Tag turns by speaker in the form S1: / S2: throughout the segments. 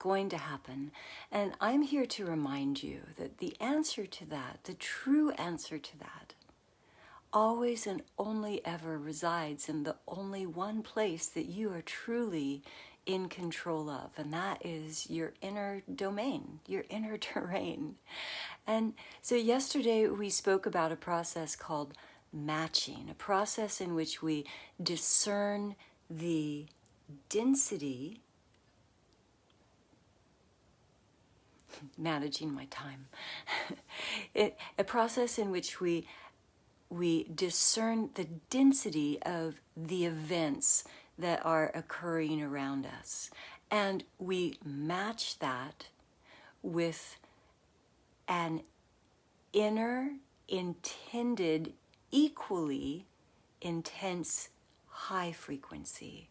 S1: going to happen. And I'm here to remind you that the answer to that, the true answer to that, always and only ever resides in the only one place that you are truly in control of, and that is your inner domain, your inner terrain. And so yesterday we spoke about a process called matching, a process in which we discern the density, managing my time, a process in which we discern the density of the events that are occurring around us. And we match that with an inner, intended, equally intense high frequency.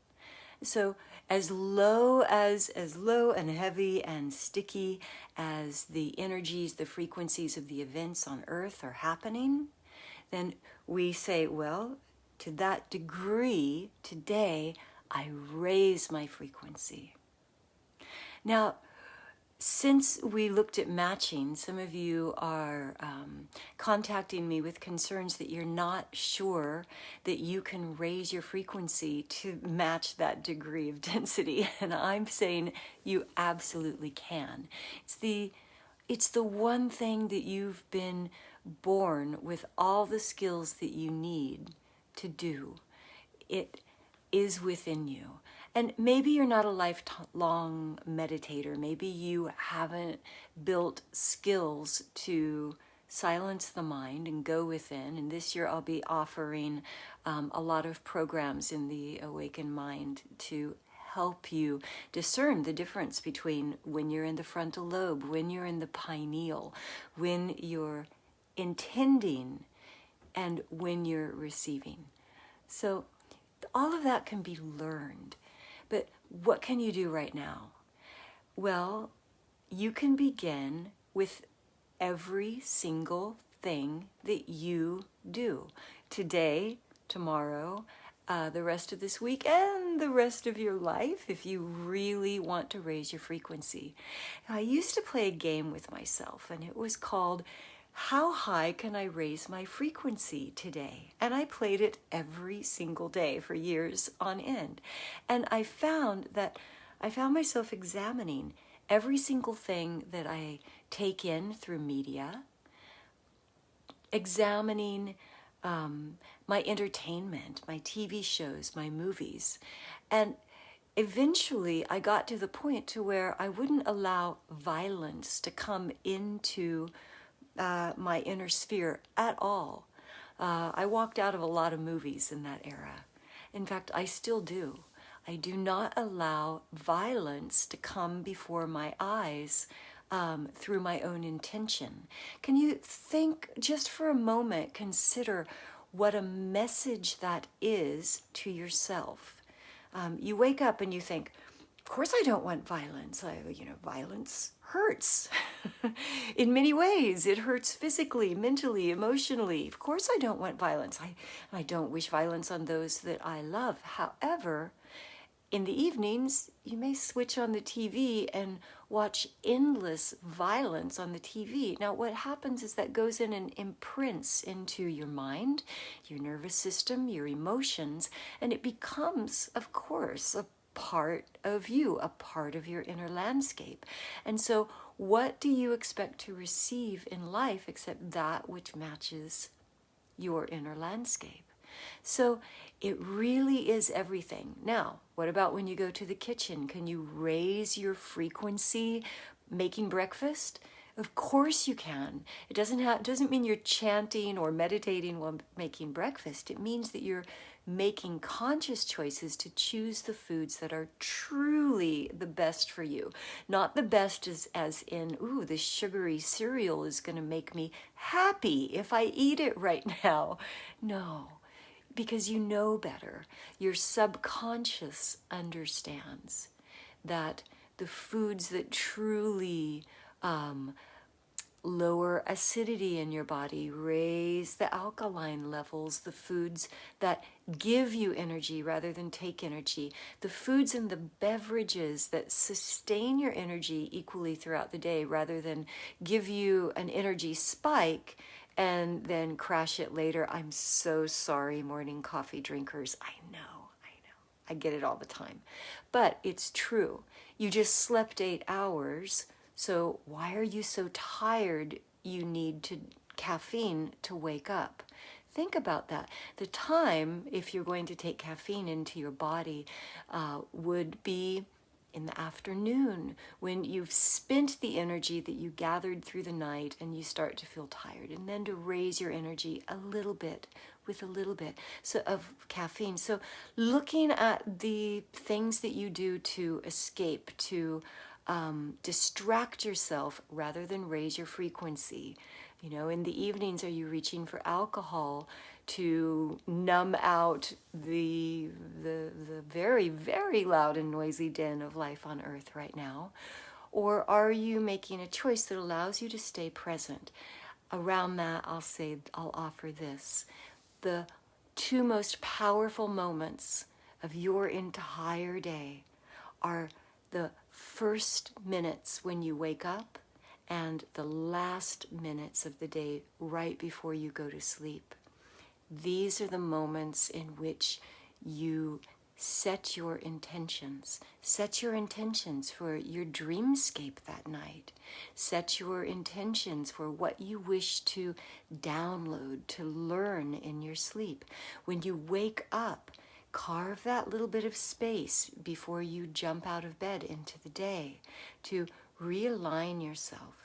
S1: So as low and heavy and sticky as the energies, the frequencies of the events on Earth are happening, then we say, well, to that degree, today, I raise my frequency. Now, since we looked at matching, some of you are contacting me with concerns that you're not sure that you can raise your frequency to match that degree of density. And I'm saying you absolutely can. It's the one thing that you've been born with all the skills that you need to do. It is within you. And maybe you're not a lifelong meditator. Maybe you haven't built skills to silence the mind and go within. And this year I'll be offering a lot of programs in the Awakened Mind to help you discern the difference between when you're in the frontal lobe, when you're in the pineal, when you're intending, and when you're receiving. So all of that can be learned. But what can you do right now? Well, you can begin with every single thing that you do. Today, tomorrow, the rest of this week, and the rest of your life, if you really want to raise your frequency. I used to play a game with myself, and it was called How High Can I Raise My Frequency Today? And I played it every single day for years on end. And I found myself examining every single thing that I take in through media, examining my entertainment, my TV shows, my movies. And eventually I got to the point to where I wouldn't allow violence to come into my inner sphere at all. I walked out of a lot of movies in that era. In fact, I still do. I do not allow violence to come before my eyes through my own intention. Can you think just for a moment, consider what a message that is to yourself? You wake up and you think, of course I don't want violence. Violence hurts. In many ways, it hurts physically, mentally, emotionally. Of course I don't want violence. I don't wish violence on those that I love. However, in the evenings, you may switch on the TV and watch endless violence on the TV. Now, what happens is that goes in and imprints into your mind, your nervous system, your emotions, and it becomes, of course, a part of you, a part of your inner landscape. And so what do you expect to receive in life except that which matches your inner landscape? So it really is everything. Now, what about when you go to the kitchen? Can you raise your frequency making breakfast? Of course you can. It doesn't mean you're chanting or meditating while making breakfast. It means that you're making conscious choices to choose the foods that are truly the best for you. Not the best as in, ooh, this sugary cereal is going to make me happy if I eat it right now. No, because you know better. Your subconscious understands that the foods that truly lower acidity in your body, raise the alkaline levels, the foods that give you energy rather than take energy, the foods and the beverages that sustain your energy equally throughout the day rather than give you an energy spike and then crash it later. I'm so sorry, morning coffee drinkers. I know. I get it all the time. But it's true. You just slept 8 hours, so why are you so tired you need caffeine to wake up? Think about that. The time, if you're going to take caffeine into your body, would be in the afternoon when you've spent the energy that you gathered through the night and you start to feel tired, and then to raise your energy a little bit with a little bit of caffeine. So looking at the things that you do to escape, to distract yourself rather than raise your frequency. You know, in the evenings, are you reaching for alcohol to numb out the very, very loud and noisy din of life on earth right now? Or are you making a choice that allows you to stay present? Around that, I'll offer this. The two most powerful moments of your entire day are the first minutes when you wake up and the last minutes of the day right before you go to sleep. These are the moments in which you set your intentions. Set your intentions for your dreamscape that night. Set your intentions for what you wish to download, to learn in your sleep. When you wake up, carve that little bit of space before you jump out of bed into the day to realign yourself.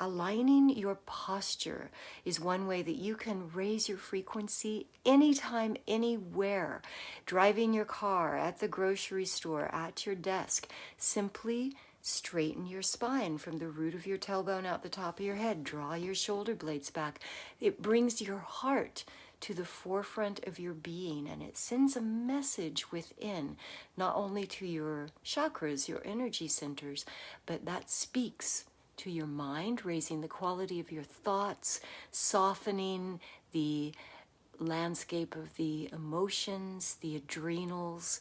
S1: Aligning your posture is one way that you can raise your frequency anytime, anywhere. Driving your car, at the grocery store, at your desk. Simply straighten your spine from the root of your tailbone out the top of your head. Draw your shoulder blades back. It brings your heart to the forefront of your being, and it sends a message within, not only to your chakras, your energy centers, but that speaks to your mind, raising the quality of your thoughts, softening the landscape of the emotions, the adrenals,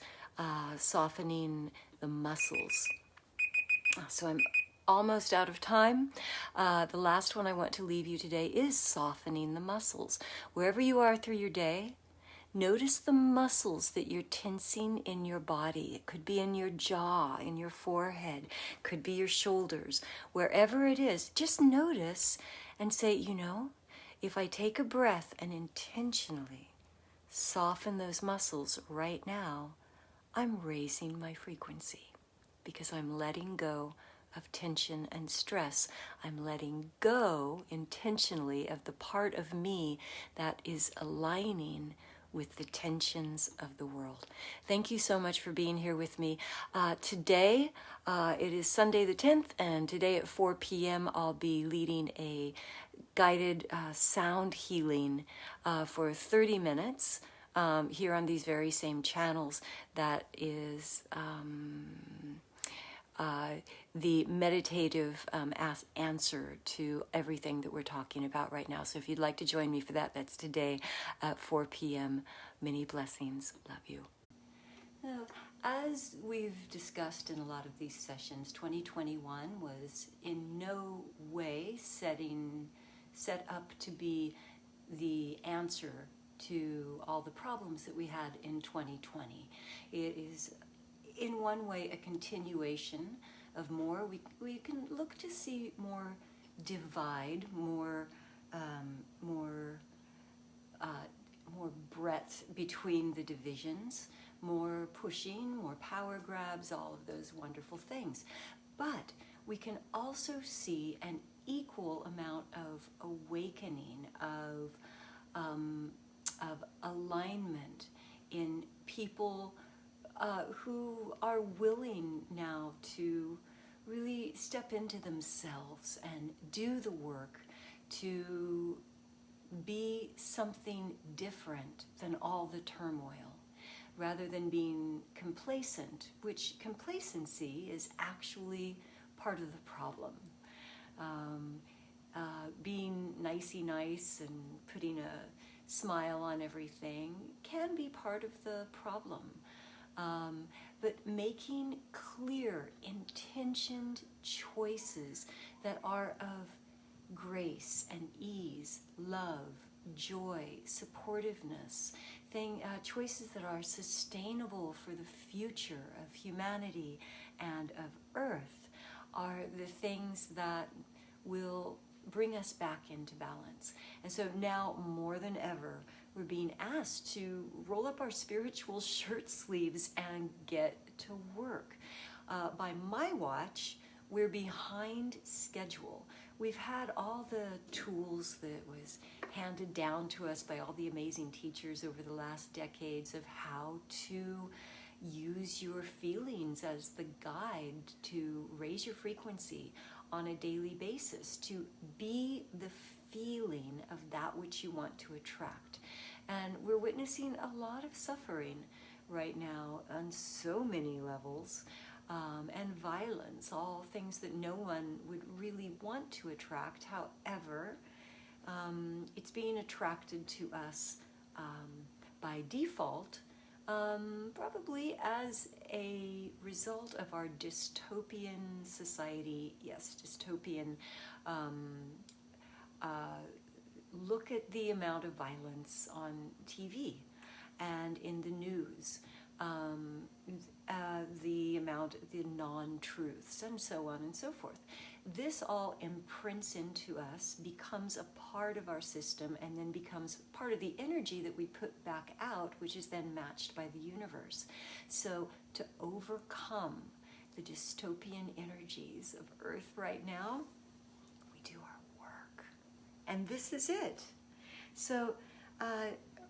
S1: softening the muscles. So I'm almost out of time. The last one I want to leave you today is softening the muscles. Wherever you are through your day, notice the muscles that you're tensing in your body. It could be in your jaw, in your forehead, could be your shoulders. Wherever it is, just notice and say, you know, if I take a breath and intentionally soften those muscles right now, I'm raising my frequency because I'm letting go of tension and stress. I'm letting go intentionally of the part of me that is aligning with the tensions of the world. Thank you so much for being here with me. Today, it is Sunday the 10th, and today at 4 p.m. I'll be leading a guided sound healing for 30 minutes here on these very same channels. That is the meditative answer to everything that we're talking about right now. So if you'd like to join me for that, that's today at 4 p.m. Many blessings. Love you. Now, as we've discussed in a lot of these sessions, 2021 was in no way set up to be the answer to all the problems that we had in 2020. It is in one way a continuation of more. We can look to see more divide, more breadth between the divisions, more pushing, more power grabs, all of those wonderful things. But we can also see an equal amount of awakening, of alignment in people who are willing now to really step into themselves and do the work to be something different than all the turmoil, rather than being complacent, which complacency is actually part of the problem. being nicey nice and putting a smile on everything can be part of the problem. But making clear, intentioned choices that are of grace and ease, love, joy, supportiveness, choices that are sustainable for the future of humanity and of Earth are the things that will bring us back into balance. And so now more than ever, we're being asked to roll up our spiritual shirt sleeves and get to work. By my watch, we're behind schedule. We've had all the tools that was handed down to us by all the amazing teachers over the last decades of how to use your feelings as the guide to raise your frequency on a daily basis, to be the feeling of that which you want to attract. And we're witnessing a lot of suffering right now on so many levels, and violence, all things that no one would really want to attract. However, it's being attracted to us by default, probably as a result of our dystopian society. Yes, dystopian. Look at the amount of violence on TV and in the news, the non-truths, and so on and so forth. This all imprints into us, becomes a part of our system, and then becomes part of the energy that we put back out, which is then matched by the universe. So to overcome the dystopian energies of Earth right now, we do our work. And this is it. So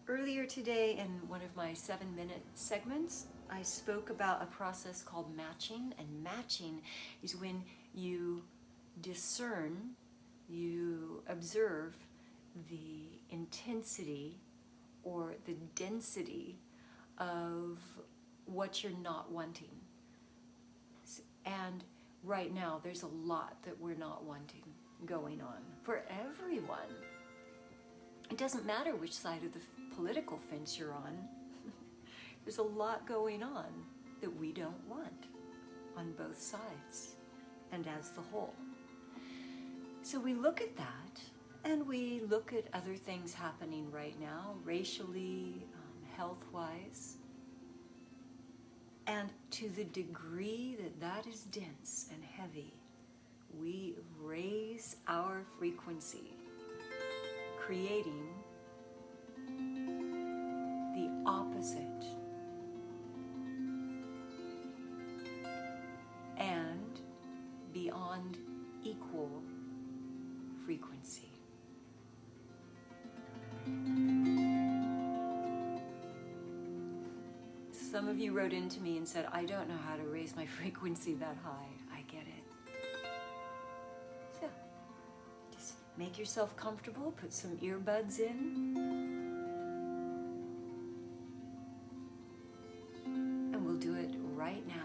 S1: earlier today in one of my 7-minute segments, I spoke about a process called matching. And matching is when you discern, you observe the intensity or the density of what you're not wanting. And right now, there's a lot that we're not wanting going on for everyone. It doesn't matter which side of the political fence you're on. There's a lot going on that we don't want on both sides and as the whole. So we look at that, and we look at other things happening right now, racially, health-wise, and to the degree that that is dense and heavy, we raise our frequency, creating the opposite and beyond equal frequency. Some of you wrote into me and said, I don't know how to raise my frequency that high. I get it. So, just make yourself comfortable, put some earbuds in, and we'll do it right now.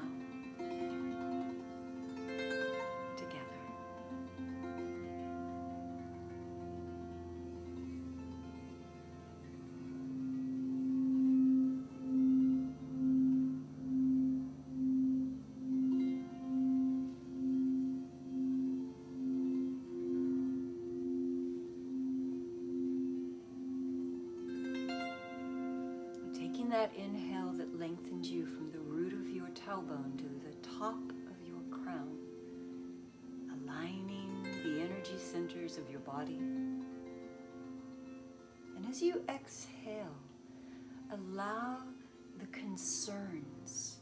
S1: That inhale that lengthens you from the root of your tailbone to the top of your crown, aligning the energy centers of your body. And as you exhale, allow the concerns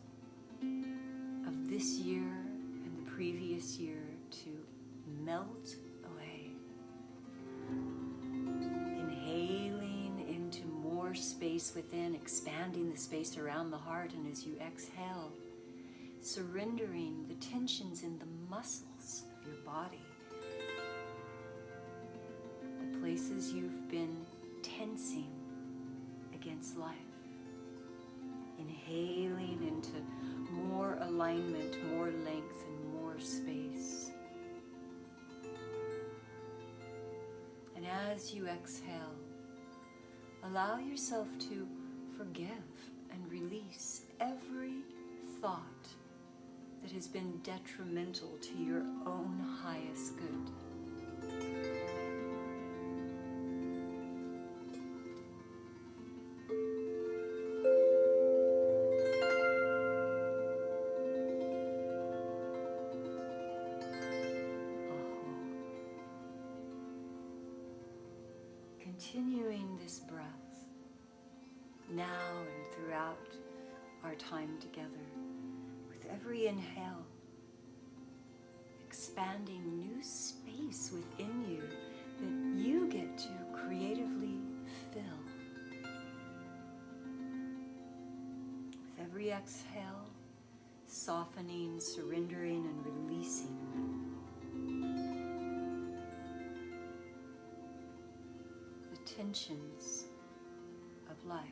S1: of this year and the previous year to melt away. Inhaling into more space within, expanding the space around the heart, and as you exhale, surrendering the tensions in the muscles of your body, the places you've been tensing against life. Inhaling into more alignment, more length, and more space. as you exhale, allow yourself to forgive and release every thought that has been detrimental to your own highest good. Continuing this breath now and throughout our time together, with every inhale, expanding new space within you that you get to creatively fill. With every exhale, softening, surrendering, and releasing. Tensions of life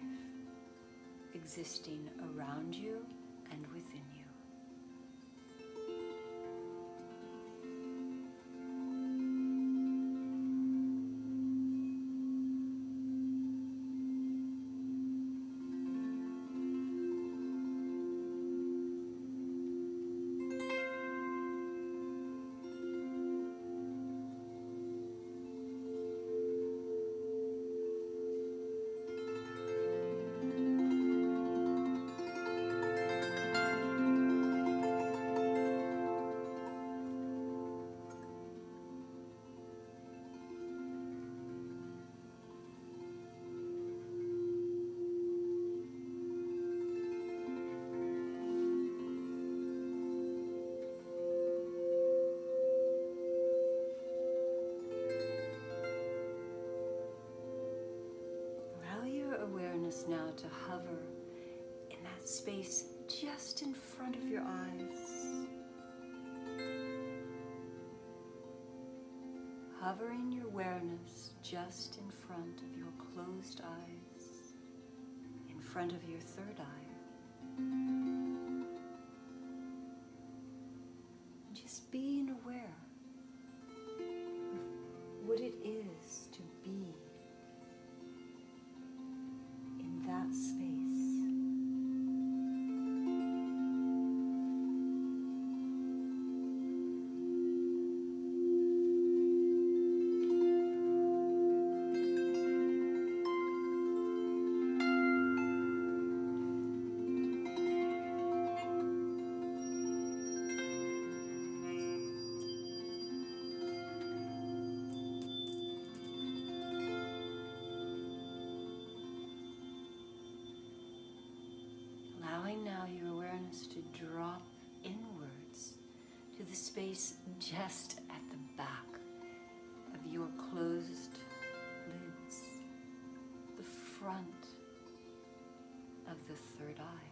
S1: existing around you and within you. Now to hover in that space just in front of your eyes. Hovering your awareness just in front of your closed eyes, in front of your third eye. Just being aware of what it is to be that space. Allowing now your awareness to drop inwards to the space just at the back of your closed lids, the front of the third eye.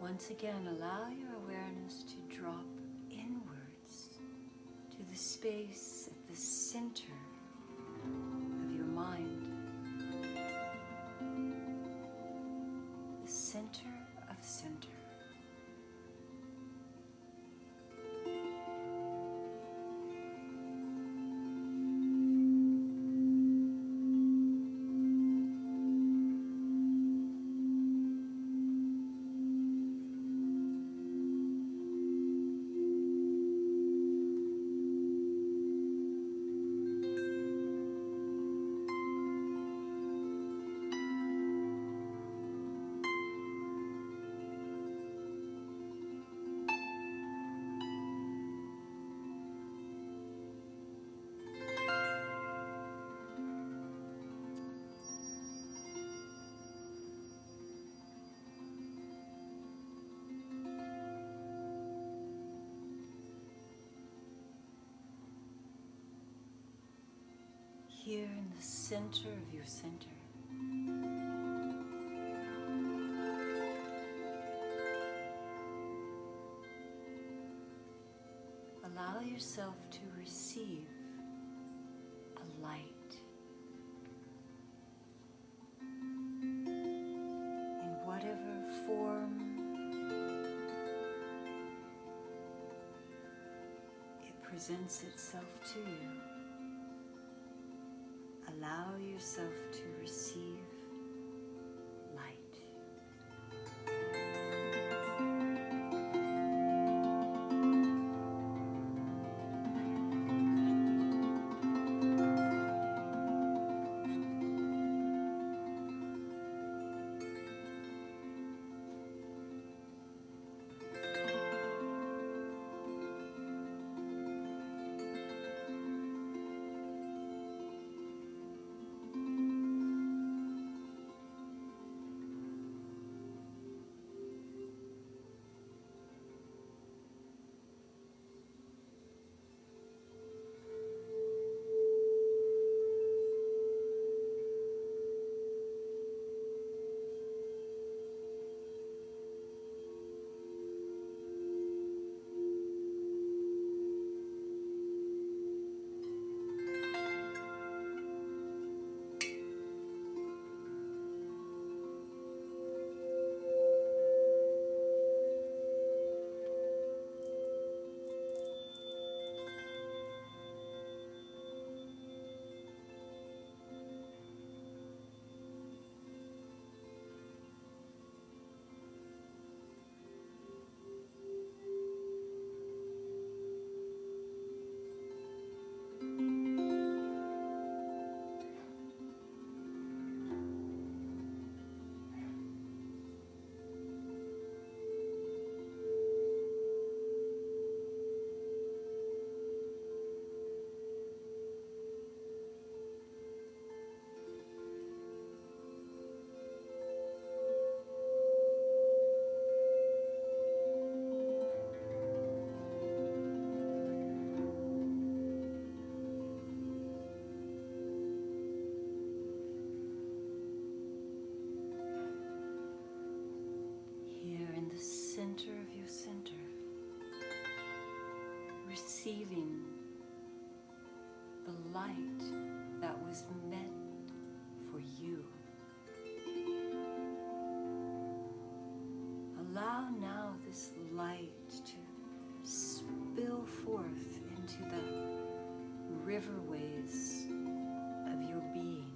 S1: Once again, allow your awareness to drop inwards to the space at the center of your mind, the center of center. here in the center of your center. Allow yourself to receive a light in whatever form it presents itself to you. Allow yourself to receive light. Center of your center, receiving the light that was meant for you. Allow now this light to spill forth into the riverways of your being.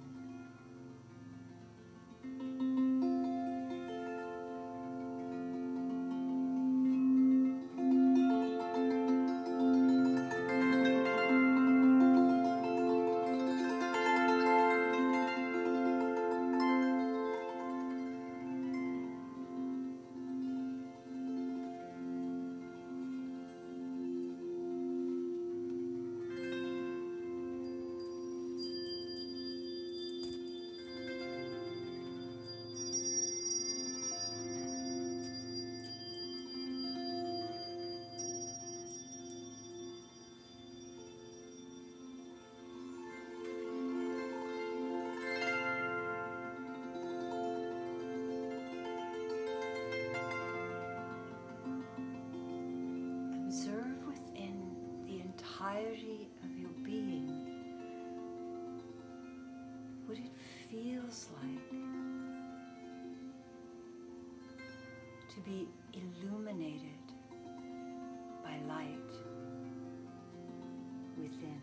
S1: Observe within the entirety of your being what it feels like to be illuminated by light within.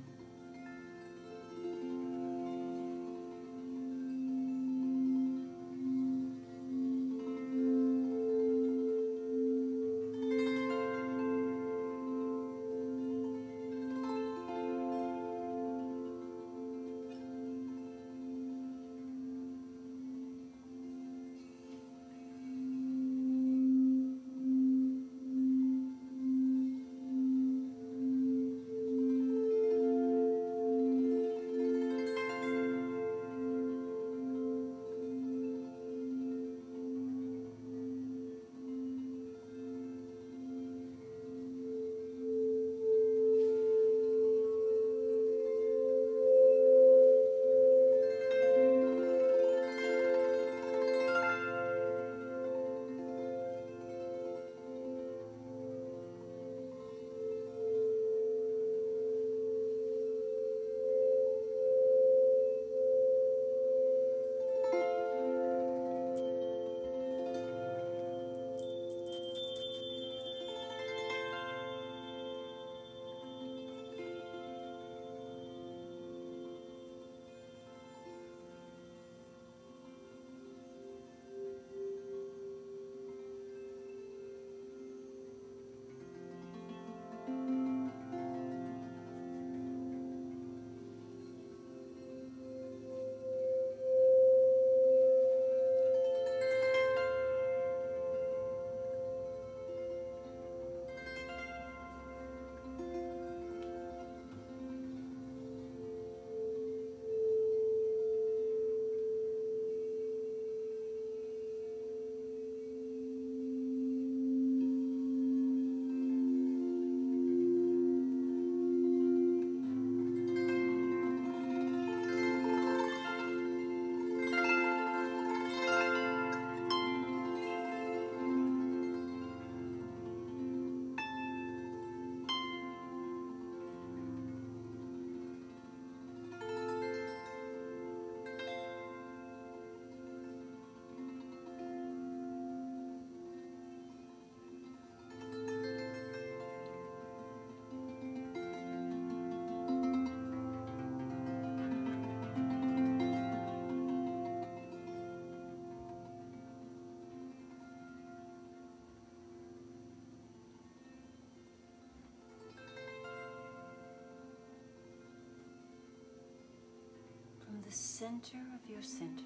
S1: the center of your center,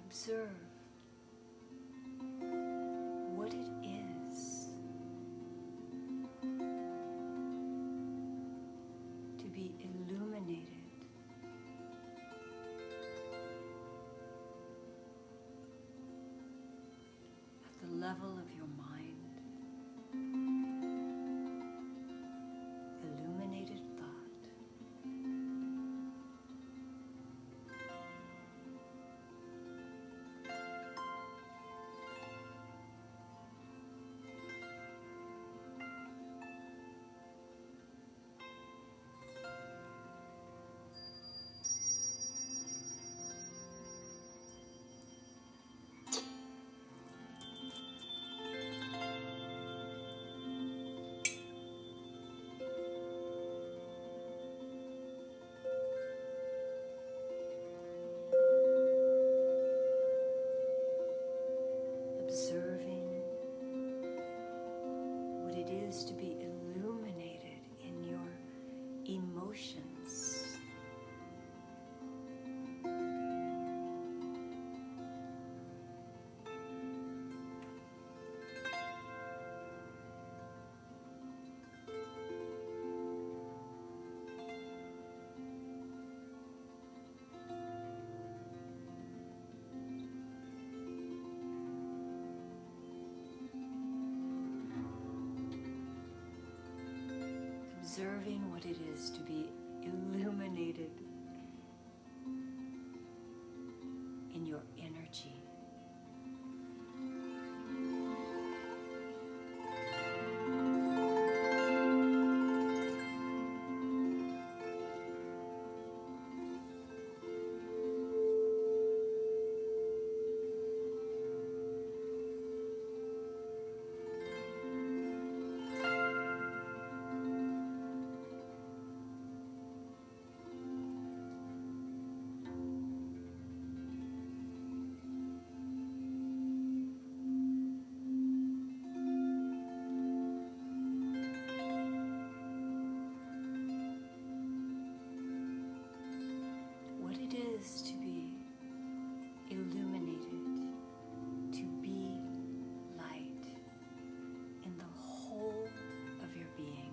S1: observe what it is to be illuminated at the level of your mind, illuminated thought. Observing what it is to be illuminated in your emotions. Observing what it is to be illuminated in your energy. To be illuminated, to be light in the whole of your being.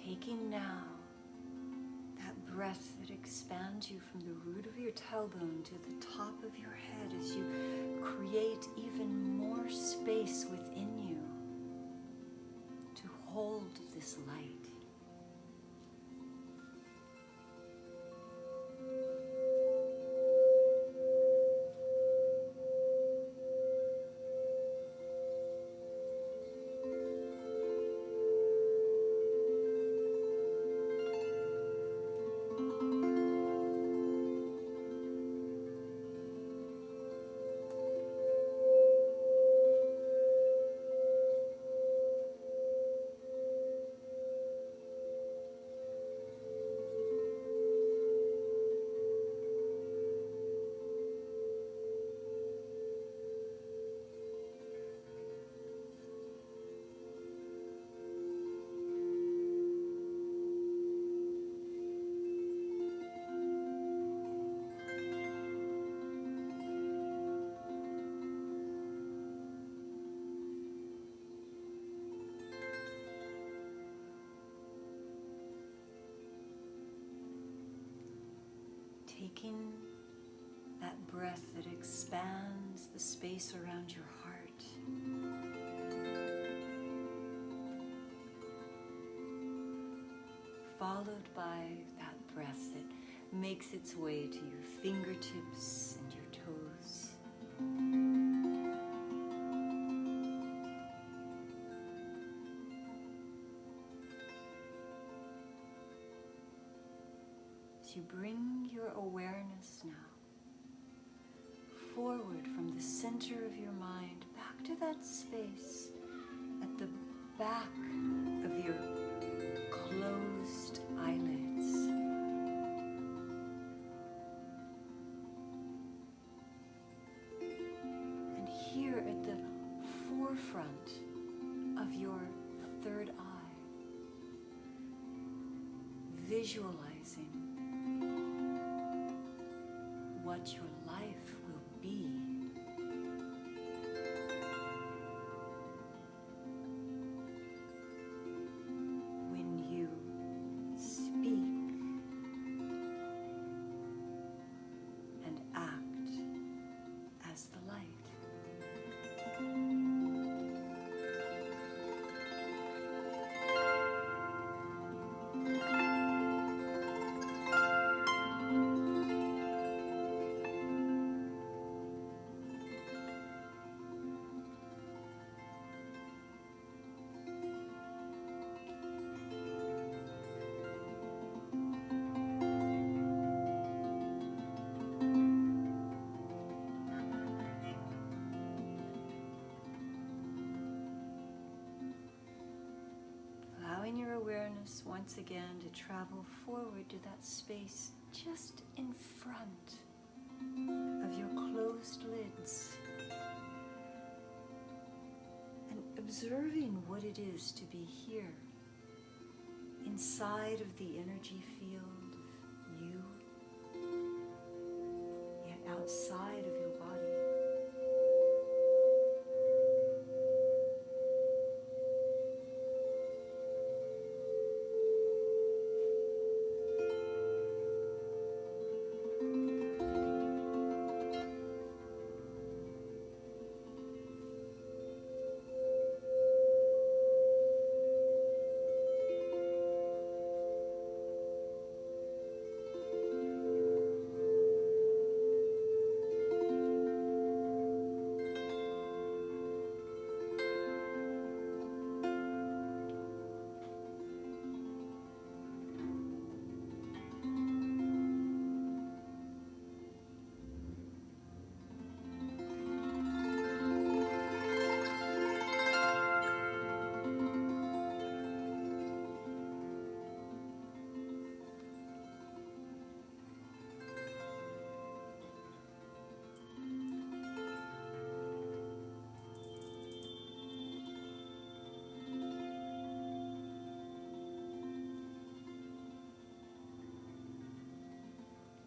S1: Taking now that breath that expands you from the root of your tailbone to the top of your head as you create even more space within you to hold this light. Taking that breath that expands the space around your heart. Followed by that breath that makes its way to your fingertips and your toes. As you bring your awareness now forward from the center of your mind back to that space at the back of your closed eyelids. And here at the forefront of your third eye, visualizing what your life will be. When you speak and act as the light. Allowing your awareness once again to travel forward to that space just in front of your closed lids, and observing what it is to be here, inside of the energy field of you, yet outside of your body.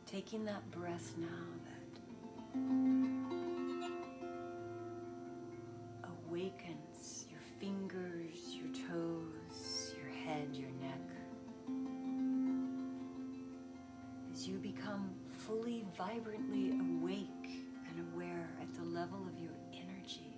S1: Taking that breath now that awakens your fingers, your toes, your head, your neck, as you become fully, vibrantly awake and aware at the level of your energy.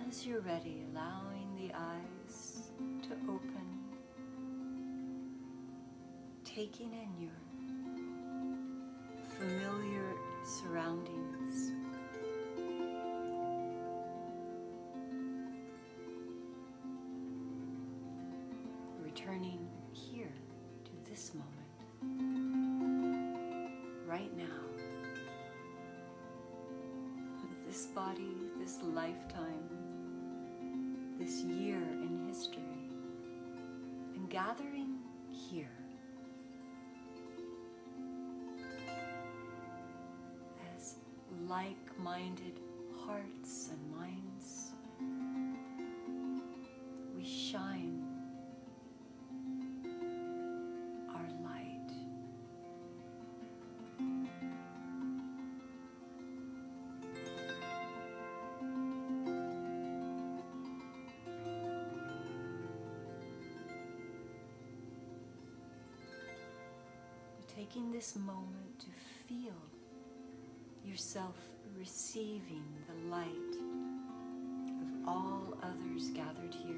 S1: As you're ready, allowing the eyes to open, taking in your familiar surroundings. Returning here to this moment, right now. This body, this lifetime, this year in history, and gathering here as like-minded hearts and minds. We shine our light. Taking this moment to feel yourself receiving the light of all others gathered here.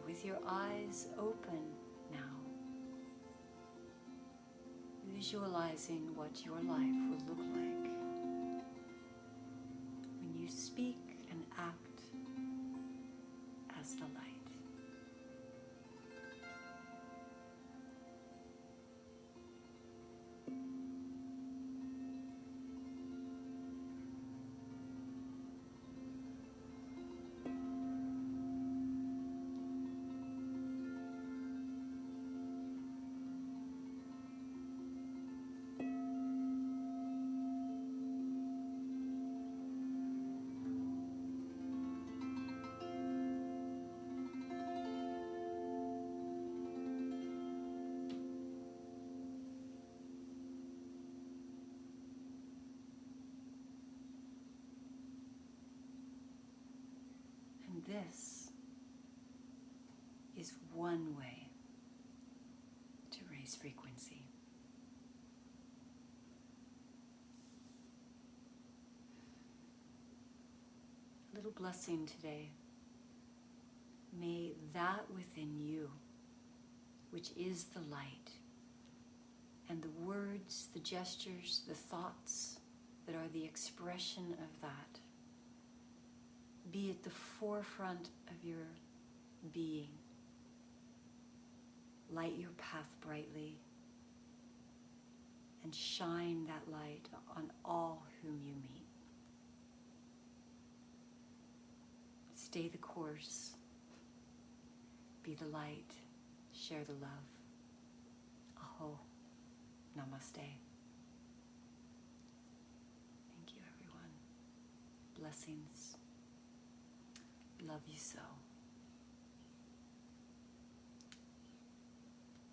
S1: With your eyes open now, visualizing what your life will look like when you speak and act as the light. This is one way to raise frequency. A little blessing today. May that within you, which is the light, and the words, the gestures, the thoughts that are the expression of that, be at the forefront of your being. Light your path brightly and shine that light on all whom you meet. Stay the course. Be the light. Share the love. Aho. Namaste. Thank you, everyone. Blessings. Love you so.